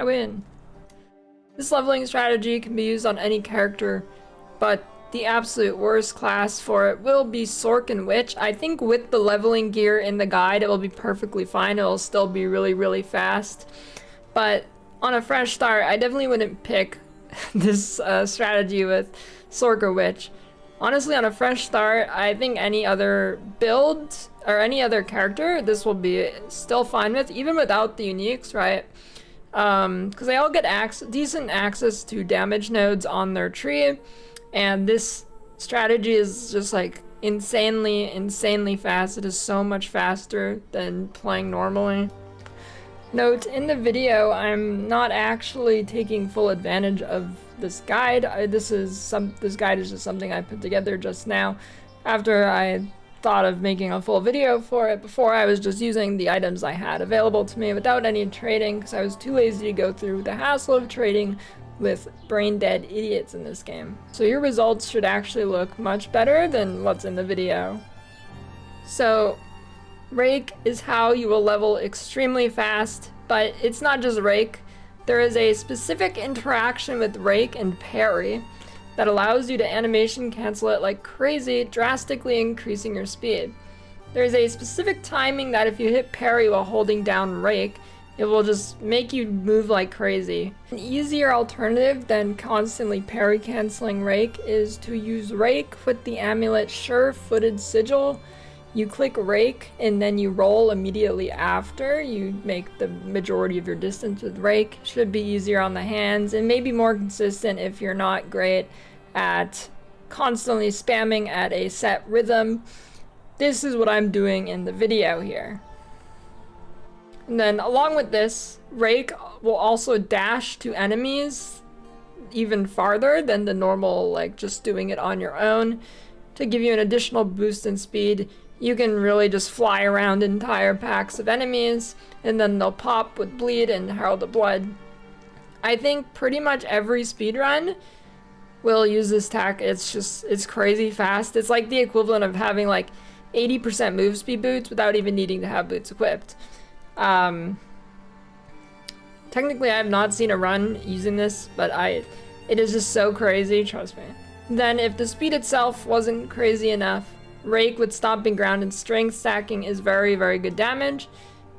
win. This leveling strategy can be used on any character, but the absolute worst class for it will be Sork and Witch. I think with the leveling gear in the guide, it will be perfectly fine. It will still be really, really fast. But on a fresh start, I definitely wouldn't pick this strategy with Sork or Witch. Honestly, on a fresh start, I think any other build or any other character, this will be still fine with, even without the uniques, right? Because they all get decent access to damage nodes on their tree, and this strategy is just like insanely fast. It is so much faster than playing normally. Note, in the video, I'm not actually taking full advantage of this guide. This guide is just something I put together just now after I thought of making a full video for it. Before, I was just using the items I had available to me without any trading because I was too lazy to go through the hassle of trading with brain-dead idiots in this game. So your results should actually look much better than what's in the video. So rake is how you will level extremely fast, but it's not just rake. There is a specific interaction with rake and parry that allows you to animation cancel it like crazy, drastically increasing your speed. There is a specific timing that if you hit parry while holding down rake, it will just make you move like crazy. An easier alternative than constantly parry canceling rake is to use rake with the amulet Sure-Footed Sigil. You click rake and then you roll immediately after. You make the majority of your distance with rake. Should be easier on the hands and maybe more consistent if you're not great at constantly spamming at a set rhythm. This is what I'm doing in the video here. And then along with this, rake will also dash to enemies even farther than the normal, like just doing it on your own. To give you an additional boost in speed, you can really just fly around entire packs of enemies, and then they'll pop with bleed and Herald of Blood. I think pretty much every speedrun will use this tack. It's crazy fast. It's like the equivalent of having like 80% move speed boots without even needing to have boots equipped. Technically I have not seen a run using this, but it is just so crazy, trust me. Then if the speed itself wasn't crazy enough, rake with stomping ground and strength stacking is very, very good damage.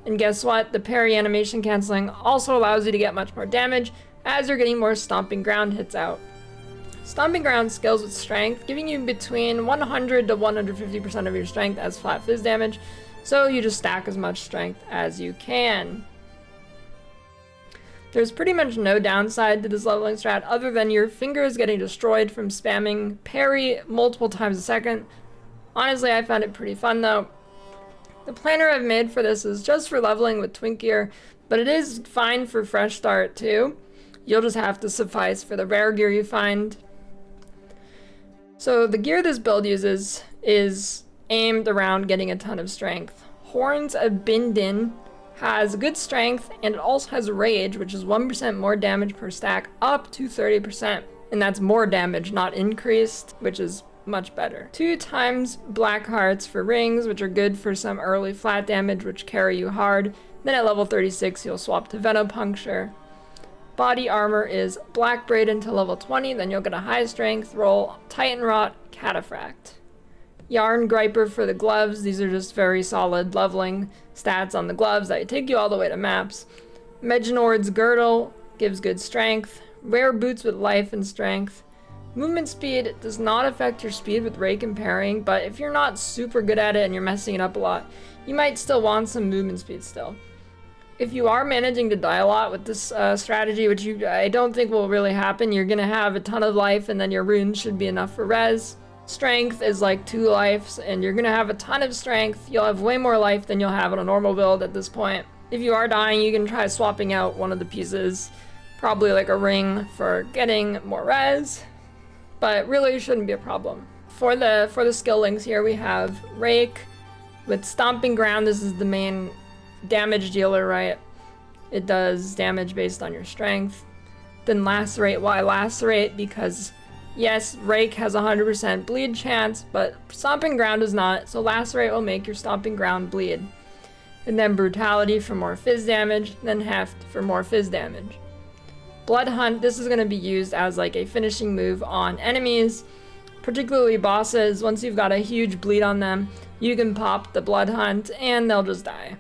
And guess what? The parry animation canceling also allows you to get much more damage as you're getting more stomping ground hits out. Stomping ground scales with strength, giving you between 100 to 150% of your strength as flat fizz damage, so you just stack as much strength as you can. There's pretty much no downside to this leveling strat other than your fingers getting destroyed from spamming parry multiple times a second. Honestly, I found it pretty fun though. The planner I've made for this is just for leveling with twink gear, but it is fine for fresh start too. You'll just have to suffice for the rare gear you find. So the gear this build uses is aimed around getting a ton of strength. Horns of Bindin has good strength, and it also has rage, which is 1% more damage per stack, up to 30%. And that's more damage, not increased, which is much better. 2 times black hearts for rings, which are good for some early flat damage, which carry you hard. Then at level 36, you'll swap to Venopuncture. Body armor is black braid until level 20, then you'll get a high strength roll, Titan Rot, Cataphract. Yarn Griper for the gloves. These are just very solid leveling stats on the gloves that take you all the way to maps. Meginord's Girdle gives good strength. Rare boots with life and strength. Movement speed does not affect your speed with rake and parrying, but if you're not super good at it and you're messing it up a lot, you might still want some movement speed still. If you are managing to die a lot with this strategy, which I don't think will really happen, you're gonna have a ton of life and then your runes should be enough for res. Strength is like 2 lives, and you're gonna have a ton of strength. You'll have way more life than you'll have on a normal build at this point. If you are dying, you can try swapping out one of the pieces, probably like a ring for getting more res, but really it shouldn't be a problem. For the skill links here, we have rake with stomping ground. This is the main damage dealer, right? It does damage based on your strength. Then lacerate. Why lacerate? Because yes, rake has 100% bleed chance, but stomping ground does not, so lacerate will make your stomping ground bleed. And then brutality for more fizz damage, then heft for more fizz damage. Blood Hunt, this is going to be used as like a finishing move on enemies, particularly bosses. Once you've got a huge bleed on them, you can pop the Blood Hunt and they'll just die.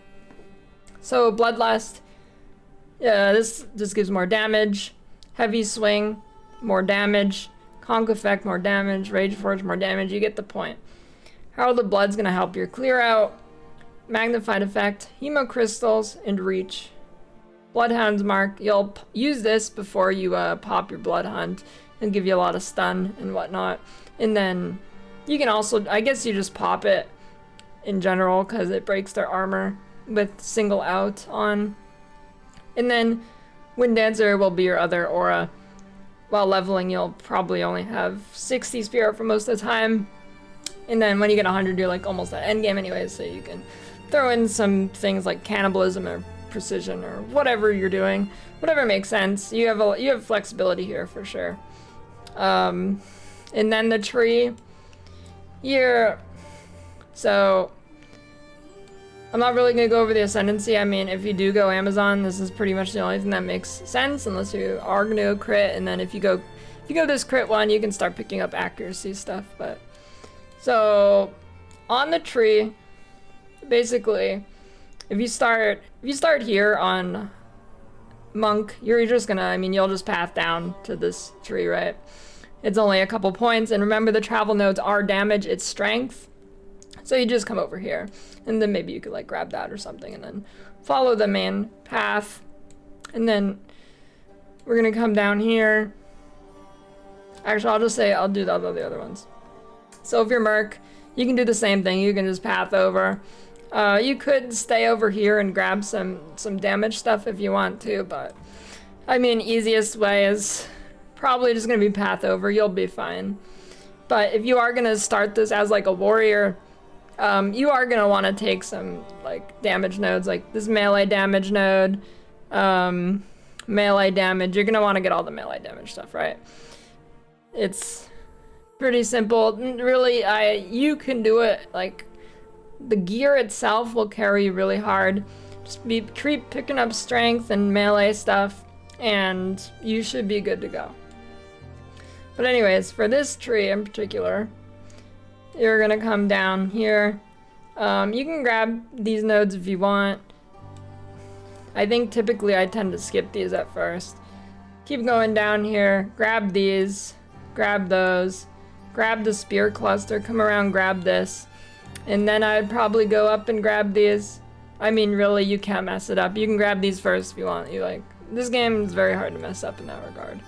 So Bloodlust, yeah, this just gives more damage. Heavy Swing, more damage. Conk Effect, more damage. Rage Forge, more damage. You get the point. Herald of Blood's gonna help your clear out. Magnified Effect, Hemocrystals, and Reach. Bloodhound's Mark, you'll use this before you pop your Blood Hunt and give you a lot of stun and whatnot. And then you can also, I guess you just pop it in general because it breaks their armor with single out on. And then Wind Dancer will be your other aura. While leveling, you'll probably only have 60 spirit for most of the time. And then when you get 100, you're like almost at endgame anyways, so you can throw in some things like cannibalism or precision or whatever you're doing. Whatever makes sense. You have flexibility here for sure. And then the tree here. So I'm not really gonna go over the ascendancy. I mean, if you do go Amazon, this is pretty much the only thing that makes sense, unless you are gonna go crit. And then if you go this crit one, you can start picking up accuracy stuff. But so on the tree, basically, if you start here on Monk, you're just gonna, I mean, you'll just path down to this tree, right? It's only a couple points, and remember the travel nodes are damage, it's strength. So you just come over here, and then maybe you could like grab that or something, and then follow the main path. And then we're gonna come down here. Actually, I'll just say I'll do the other ones. So if you're Merc, you can do the same thing. You can just path over. You could stay over here and grab some damage stuff if you want to, but I mean, easiest way is probably just gonna be path over. You'll be fine. But if you are gonna start this as like a warrior, you are gonna want to take some like damage nodes, like this melee damage node, melee damage. You're gonna want to get all the melee damage stuff, right? It's pretty simple. Really, you can do it. Like the gear itself will carry you really hard. Just keep picking up strength and melee stuff, and you should be good to go. But anyways, for this tree in particular, you're gonna come down here. You can grab these nodes if you want. I think typically I tend to skip these at first. Keep going down here, grab these, grab those, grab the spear cluster, come around, grab this. And then I'd probably go up and grab these. I mean, really, you can't mess it up. You can grab these first if you want. This game is very hard to mess up in that regard.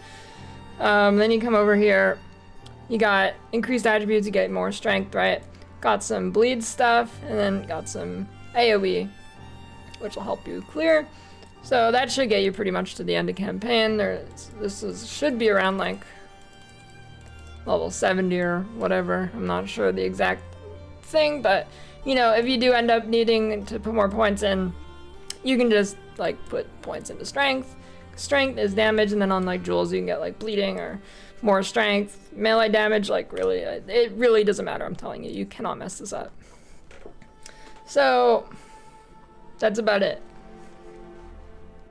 Then you come over here. You got increased attributes, you get more strength, right? Got some bleed stuff, and then got some AoE, which will help you clear. So that should get you pretty much to the end of campaign. Should be around like level 70 or whatever. I'm not sure the exact thing, but you know, if you do end up needing to put more points in, you can just like put points into strength. Strength is damage, and then on like jewels you can get like bleeding or more strength. Melee damage, like really, it really doesn't matter. I'm telling you, you cannot mess this up. So that's about it.